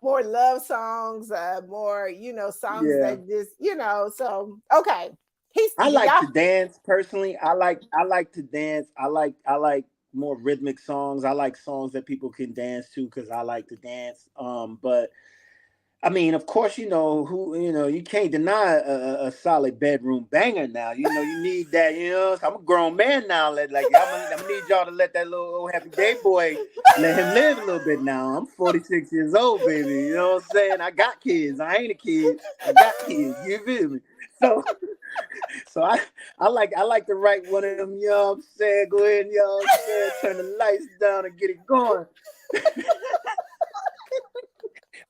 more love songs, more, songs Yeah. that just, so okay. He's I like y'all. to dance personally. I like to dance. I like more rhythmic songs. I like songs that people can dance to because I like to dance. But I mean, of course, you can't deny a solid bedroom banger now. You need that. So I'm a grown man now. I'm gonna need y'all to let that little old happy day boy let him live a little bit now. I'm 46 years old, baby. You know what I'm saying? I got kids. I ain't a kid. I got kids. You feel me? So, so I like to write one of them. You know what I'm saying? Go ahead, you know what I'm saying? Turn the lights down and get it going.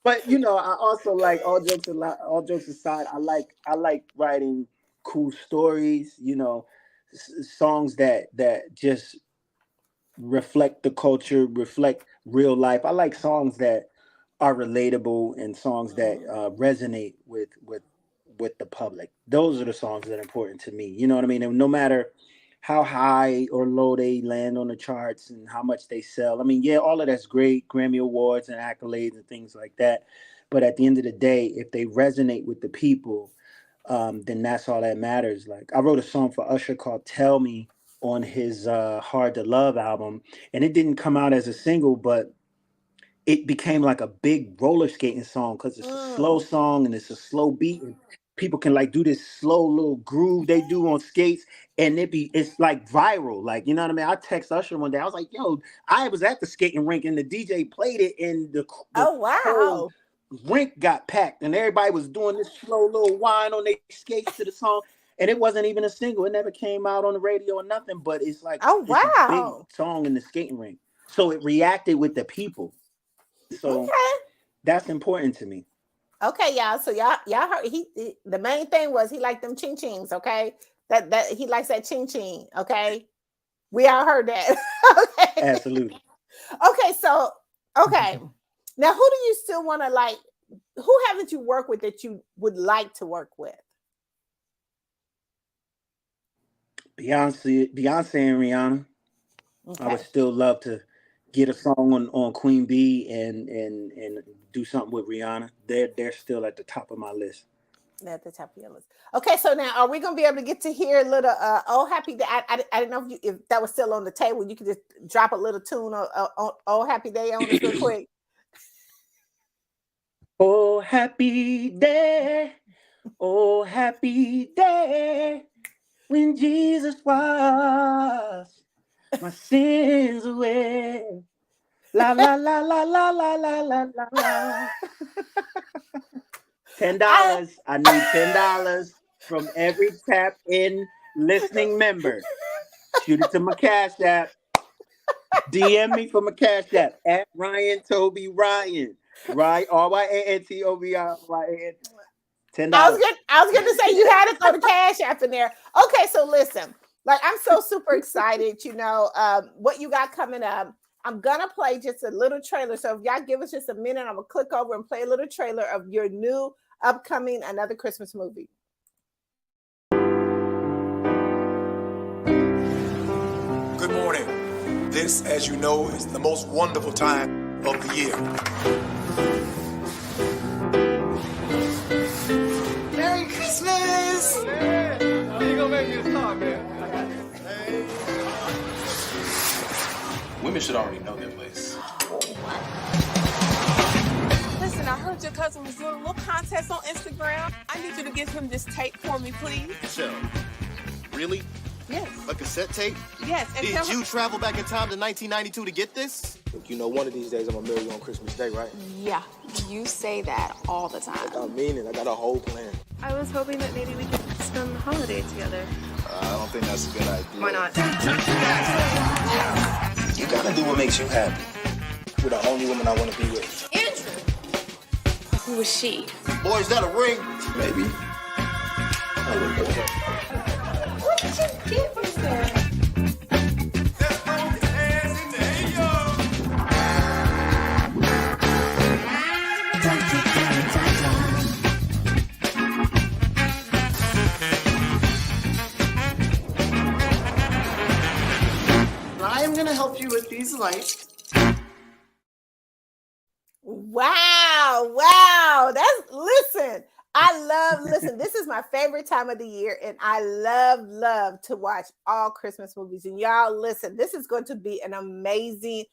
But I also like, all jokes aside, I like writing cool stories, songs that just reflect the culture, reflect real life. I like songs that are relatable, and songs that Mm, resonate with the public. Those are the songs that are important to me. You know what I mean? And no matter how high or low they land on the charts and how much they sell. I mean, yeah, all of that's great, Grammy Awards and accolades and things like that. But at the end of the day, if they resonate with the people, then that's all that matters. Like I wrote a song for Usher called "Tell Me" on his "Hard to Love" album, and it didn't come out as a single, but it became like a big roller skating song because it's a slow song and it's a slow beat, and people can like do this slow little groove they do on skates, and it's like viral. Like, you know what I mean? I text Usher one day. I was like, "Yo, I was at the skating rink and the DJ played it, and the Oh wow. whole rink got packed, and everybody was doing this slow little whine on their skates to the song." And it wasn't even a single. It never came out on the radio or nothing. But it's like Oh it's a big wow. song in the skating rink, so it reacted with the people. So Okay. that's important to me. Okay, y'all. So y'all heard the main thing was he liked them ching chings, okay? That he likes that ching ching, okay? We all heard that. Okay. Absolutely. Okay, so okay. Now who do you still want to like? Who haven't you worked with that you would like to work with? Beyonce and Rihanna. Okay. I would still love to get a song on Queen Bee and do something with Rihanna. They're still at the top of my list. At the top of your list. Okay, so now are we gonna be able to get to hear a little "Oh Happy Day"? I didn't know if that was still on the table. You could just drop a little tune on "Oh Happy Day" on us real quick. Oh happy day, oh happy day, when Jesus washed my sins away. La la la la la la la la la la. $10. I need $10 from every tap in listening member. Shoot it to my Cash App. DM me for my Cash App at Ryan Toby Ryan. Right? RYANTOBY. $10. I was gonna say you had to throw the Cash App in there. Okay, so listen, like I'm so super excited. You know what you got coming up. I'm gonna play just a little trailer. So if y'all give us just a minute, I'm gonna click over and play a little trailer of your new upcoming Another Christmas Movie. Good morning. This, as you know, is the most wonderful time of the year. Merry Christmas! Yeah. You gonna make me a star, man. Women should already know their place. Listen, I heard your cousin was doing a little contest on Instagram. I need you to give him this tape for me, please. Michelle, really? Yes. A cassette tape? Yes. And Did you travel back in time to 1992 to get this? Look, you know, one of these days I'm gonna marry you on Christmas Day, right? Yeah, you say that all the time. I mean it. I got a whole plan. I was hoping that maybe we could spend the holiday together. I don't think that's a good idea. Why not? You gotta do what makes you happy. You're the only woman I want to be with. Andrew! Who was she? Boy, is that a ring? Maybe. What did you get from there? I am going to help you with these lights. Wow. Listen, listen, this is my favorite time of the year, and I love to watch all Christmas movies. And y'all, listen, this is going to be an amazing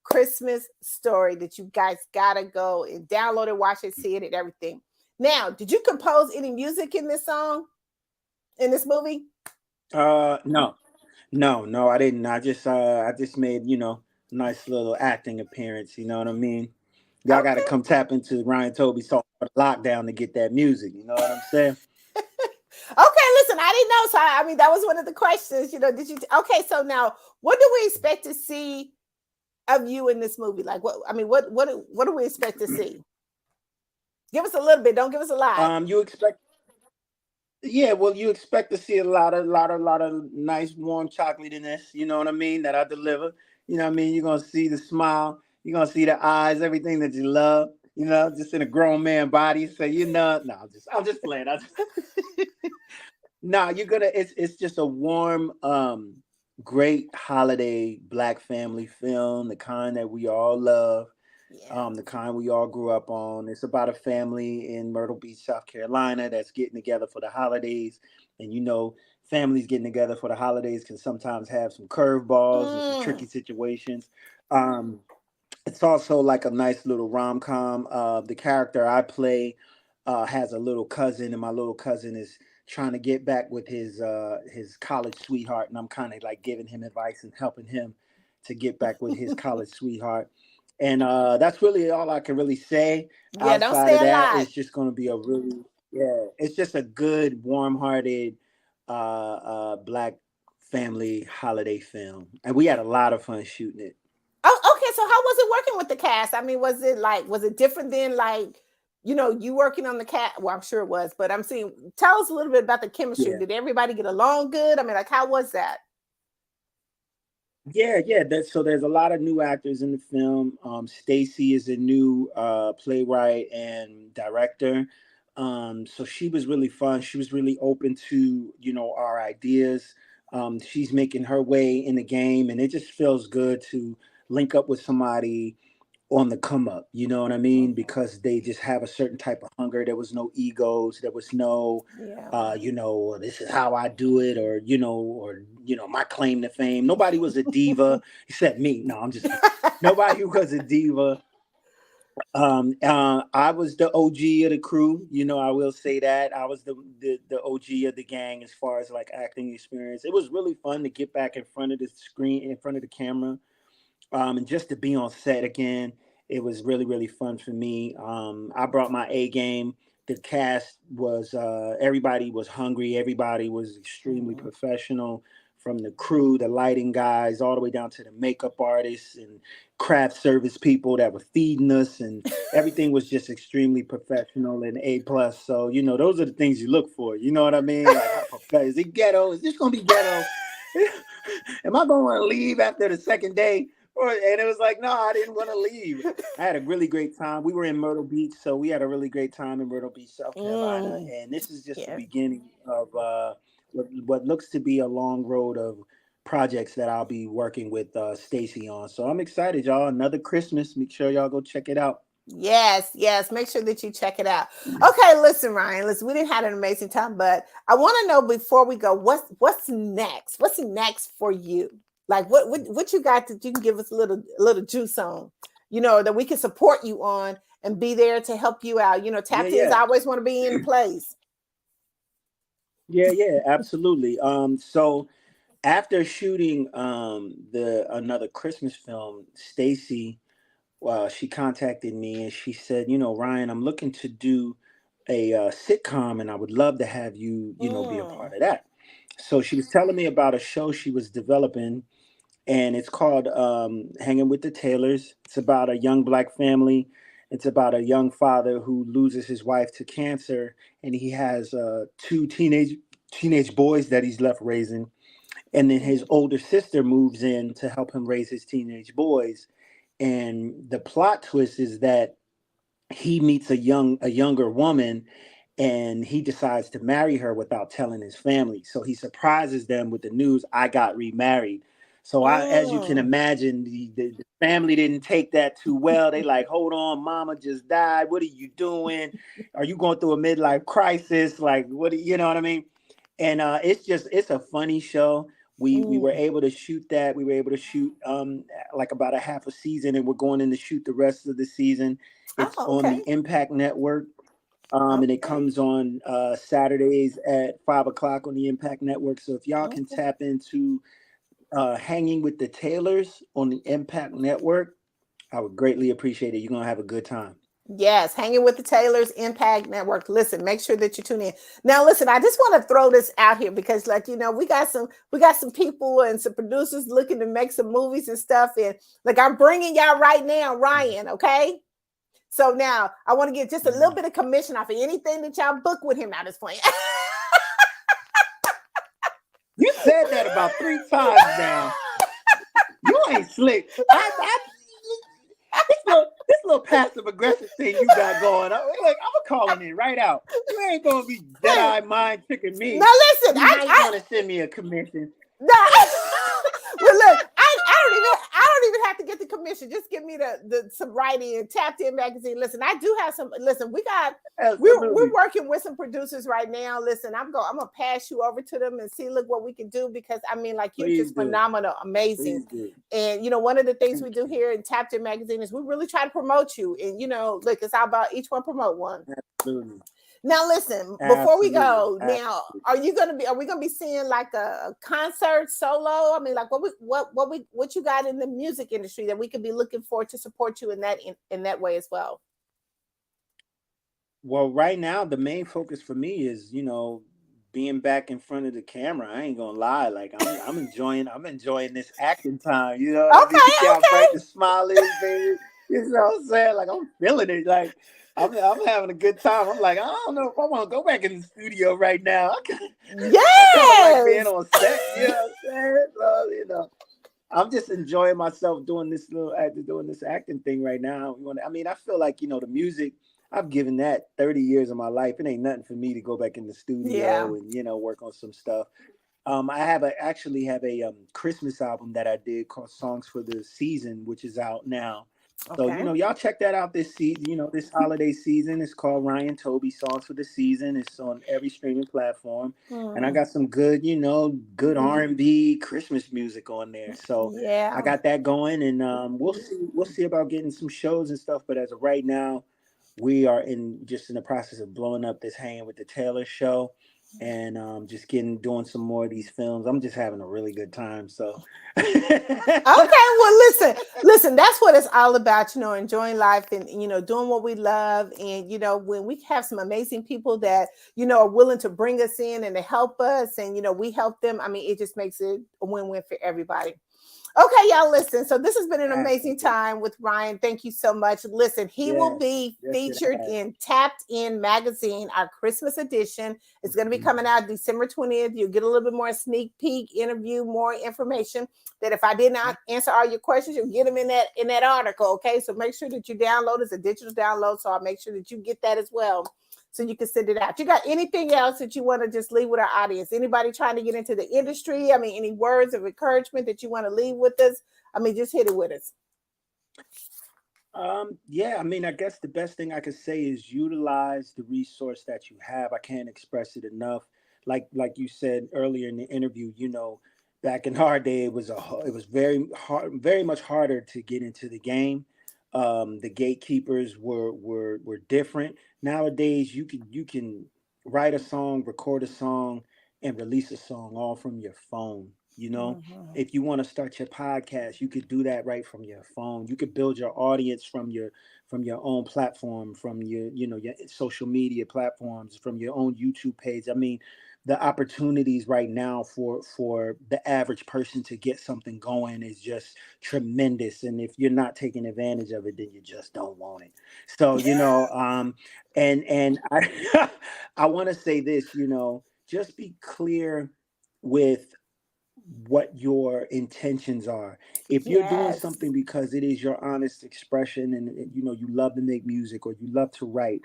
Christmas story that you guys gotta go and download it, watch it, see it, and everything. Now, did you compose any music in this song, in this movie? No, I didn't. I just made, nice little acting appearance. You know what I mean? Y'all got to come tap into Ryan Toby's song for the lockdown to get that music. You know what I'm saying? Okay, listen, I didn't know. So I mean, that was one of the questions. Did you? Okay, so now, what do we expect to see of you in this movie? Like, what do we expect to see? Give us a little bit. Don't give us a lot. You expect to see a lot of nice warm chocolatiness. You know what I mean? That I deliver. You know what I mean? You're gonna see the smile. You're gonna see the eyes, everything that you love. Just in a grown man body. So no, I'm just playing. Nah, you're gonna. It's just a warm, great holiday black family film, the kind that we all love, Yeah. the kind we all grew up on. It's about a family in Myrtle Beach, South Carolina, that's getting together for the holidays, and families getting together for the holidays can sometimes have some curveballs and some Mm. tricky situations. Um, it's also like a nice little rom com. The character I play has a little cousin, and my little cousin is trying to get back with his college sweetheart, and I'm kind of like giving him advice and helping him to get back with his college sweetheart. And that's really all I can really say. Yeah, don't Outside stay of that, alive. it's just going to be a really, yeah, it's just a good, warm-hearted black family holiday film, and we had a lot of fun shooting it. Oh, okay. So how was it working with the cast? I mean, was it different than like, you working on the cast? Well, I'm sure it was, but I'm saying, tell us a little bit about the chemistry. Yeah. Did everybody get along good? I mean, like, how was that? Yeah. So there's a lot of new actors in the film. Stacy is a new playwright and director. So she was really fun. She was really open to our ideas. She's making her way in the game, and it just feels good to link up with somebody on the come up, you know what I mean? Because they just have a certain type of hunger. There was no egos. There was no, Yeah. this is how I do it, or my claim to fame. Nobody was a diva except me. No, I'm just kidding. Nobody was a diva. I was the OG of the crew. I will say that I was the OG of the gang as far as like acting experience. It was really fun to get back in front of the screen, in front of the camera, and just to be on set again. It was really, really fun for me. I brought my A game. The cast was everybody was hungry. Everybody was extremely professional, from the crew, the lighting guys, all the way down to the makeup artists and craft service people that were feeding us, and everything was just extremely professional and A plus. So those are the things you look for. You know what I mean? Like, how professional is it? Ghetto? Is this gonna be ghetto? Am I gonna want to leave after the second day? And it was like, no, I didn't want to leave. I had a really great time. We were in Myrtle Beach, so we had a really great time in Myrtle Beach, South Carolina. And this is just the Yeah. beginning of what looks to be a long road of projects that I'll be working with Stacy on. So I'm excited, y'all. Another Christmas. Make sure y'all go check it out. Yes. Make sure that you check it out. Okay, listen, Ryan. Listen, we didn't have an amazing time, but I want to know before we go, what's next? What's next for you? Like what you got that you can give us a little juice on, that we can support you on and be there to help you out. Tap is always want to be in the place. Yeah, absolutely. So after shooting another Christmas film, Stacy, she contacted me and she said, Ryan, I'm looking to do a sitcom, and I would love to have you, be a part of that. So she was telling me about a show she was developing, and it's called Hanging with the Taylors. It's about a young black family. It's about a young father who loses his wife to cancer, and he has two teenage boys that he's left raising. And then his older sister moves in to help him raise his teenage boys. And the plot twist is that he meets a younger woman, and he decides to marry her without telling his family. So he surprises them with the news, I got remarried. So as you can imagine, the family didn't take that too well. They like, hold on, mama just died. What are you doing? Are you going through a midlife crisis? Like, you know what I mean? And it's a funny show. We were able to shoot that. We were able to shoot like about a half a season, and we're going in to shoot the rest of the season. It's on the Impact Network. And it comes on Saturdays at 5:00 on the Impact Network. So if y'all can tap into Hanging with the Taylors on the Impact Network, I would greatly appreciate it. You're gonna have a good time. Yes, Hanging with the Taylors, Impact Network. Listen, make sure that you tune in. Now, listen, I just want to throw this out here because, like, we got some people and some producers looking to make some movies and stuff. And like, I'm bringing y'all right now, Ryan. Okay. So now I want to get just a little bit of commission off of anything that y'all book with him. Now, this point. You said that about 3 times now. You ain't slick. This little passive aggressive thing you got going. I'm calling it right out. You ain't gonna be dead-eye mind tricking me. Now listen, you might want to send me a commission. No, well, look, I don't even have to get the commission. Just give me the some writing and Tapped In magazine. Listen, I do have some. Listen, we're working with some producers right now. Listen, I'm gonna pass you over to them and see look what we can do because I mean, like you're just phenomenal, amazing. And you know, one of the things we do here in Tapped In magazine is we really try to promote you. And you know, look, it's all about each one promote one. Absolutely. Now listen, before we go, now are we gonna be seeing like a concert solo? I mean, like what you got in the music industry that we could be looking for to support you in that way as well? Well, right now the main focus for me is, being back in front of the camera. I ain't gonna lie, like I'm enjoying this acting time. You know what I mean? See how bright the smile is, baby. You know what I'm saying? Like I'm feeling it. Like I'm having a good time. I'm like, I don't know if I want to go back in the studio right now. I like being on set. You know what I'm saying? So, I'm just enjoying myself doing this acting thing right now. I mean, I feel like, the music, I've given that 30 years of my life. It ain't nothing for me to go back in the studio and, work on some stuff. I actually have a Christmas album that I did called Songs for the Season, which is out now. So, y'all check that out this season, this holiday season. It's called RYAN TOBY Songs for the Season. It's on every streaming platform. And I got some good, good R&B Christmas music on there. So I got that going and we'll see about getting some shows and stuff. But as of right now, we are in the process of blowing up this Hanging with the Taylor show. And just doing some more of these films. I'm just having a really good time. So okay, well listen, that's what it's all about, enjoying life and doing what we love. And when we have some amazing people that are willing to bring us in and to help us and we help them, I mean, it just makes it a win-win for everybody. Okay, y'all, listen. So this has been an amazing time with Ryan. Thank you so much. Listen, he will be featured in Tapped In magazine, our Christmas edition. It's going to be coming out December 20th. You'll get a little bit more sneak peek, interview, more information that if I did not answer all your questions, you'll get them in that article, okay? So make sure that you download. It's a digital download, so I'll make sure that you get that as well. So you can send it out. You got anything else that you want to just leave with our audience? Anybody trying to get into the industry? I mean, any words of encouragement that you want to leave with us? I mean, just hit it with us. I mean, I guess the best thing I could say is utilize the resource that you have. I can't express it enough. Like you said earlier in the interview, back in our day, it was very hard, very much harder to get into the game. The gatekeepers were different. Nowadays, you can write a song, record a song, and release a song all from your phone. If you want to start your podcast, you could do that right from your phone. You could build your audience from your own platform, from your your social media platforms, from your own YouTube page. I mean, the opportunities right now for the average person to get something going is just tremendous. And if you're not taking advantage of it, then you just don't want it. So, and I I want to say this, just be clear with what your intentions are. If you're doing something because it is your honest expression and you love to make music or you love to write,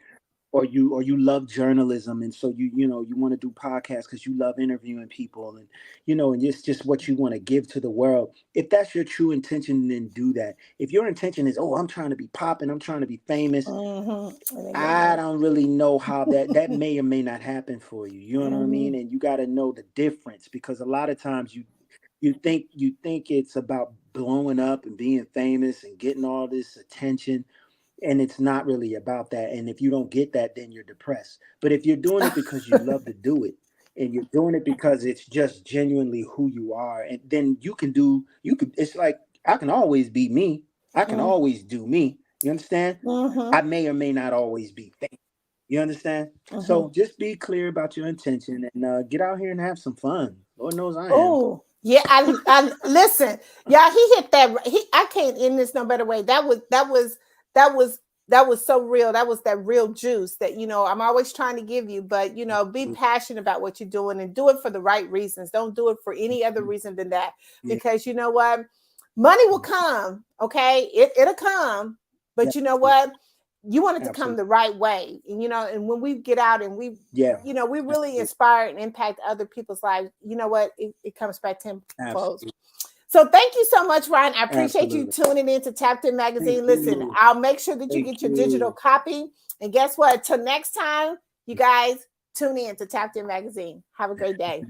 or you love journalism, and so you want to do podcasts because you love interviewing people, and and it's just what you want to give to the world. If that's your true intention, then do that. If your intention is, I'm trying to be popping, I'm trying to be famous, I don't really know how that may or may not happen for you. You know what I mean? And you got to know the difference, because a lot of times you think it's about blowing up and being famous and getting all this attention. And it's not really about that. And if you don't get that, then you're depressed. But if you're doing it because you love to do it, and you're doing it because it's just genuinely who you are, and then it's like, I can always be me. I can always do me. You understand? I may or may not always be famous. You understand? So just be clear about your intention and get out here and have some fun. Lord knows I am. Oh, yeah. I listen, y'all, he hit that. I can't end this no better way. That was so real. That was that real juice that, I'm always trying to give you, but, be passionate about what you're doing and do it for the right reasons. Don't do it for any other reason than that, because you know what? Money will come. Okay. It'll come. But you know what? You want it to come the right way. And, you know, and when we get out and we, you know, we really inspire and impact other people's lives, you know what? It comes back tenfold. So thank you so much, Ryan. I appreciate you tuning in to Tapped In Magazine. Listen, I'll make sure that you get your digital copy. And guess what? Till next time, you guys tune in to Tapped In Magazine. Have a great day.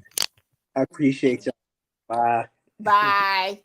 I appreciate you. Bye. Bye.